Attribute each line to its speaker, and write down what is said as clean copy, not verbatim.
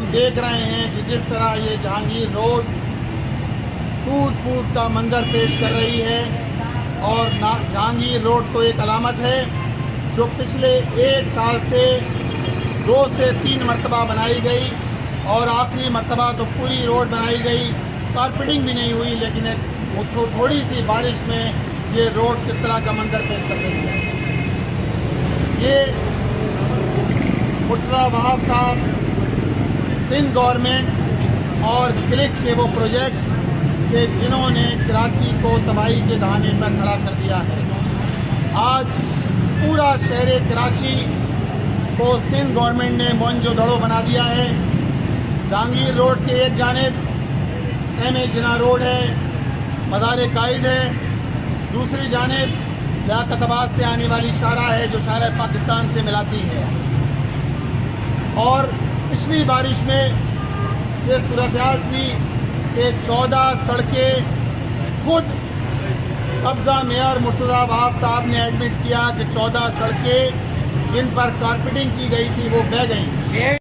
Speaker 1: ہم دیکھ رہے ہیں کہ جس طرح یہ جہانگیر روڈ ٹوٹ پھوٹ کا منظر پیش کر رہی ہے، اور جہانگیر روڈ تو ایک علامت ہے جو پچھلے 1 سال سے 2 سے 3 مرتبہ بنائی گئی، اور آخری مرتبہ تو پوری روڈ بنائی گئی، کارپیٹنگ بھی نہیں ہوئی، لیکن ایک تھوڑی سی بارش میں یہ روڈ کس طرح کا منظر پیش کر رہی ہے۔ یہ مرتضیٰ وہاب صاحب، سندھ گورنمنٹ اور کلک کے وہ پروجیکٹس کہ جنہوں نے کراچی کو تباہی کے دہانے پر کھڑا کر دیا ہے۔ آج پورا شہر کراچی کو سندھ گورنمنٹ نے موہنجو دڑو بنا دیا ہے۔ جہانگیر روڈ کے ایک جانب ایم اے جناح روڈ ہے، مزار قائد ہے، دوسری جانب لیاقت آباد سے آنے والی شاہراہ ہے جو شاہراہ پاکستان سے ملاتی ہے، اور پچھلی بارش میں یہ صورتحال تھی کہ 14 سڑکیں خود قبضہ میئر مرتضیٰ وہاب صاحب نے ایڈمٹ کیا کہ 14 سڑکیں جن پر کارپیٹنگ کی گئی تھی وہ بہہ گئیں۔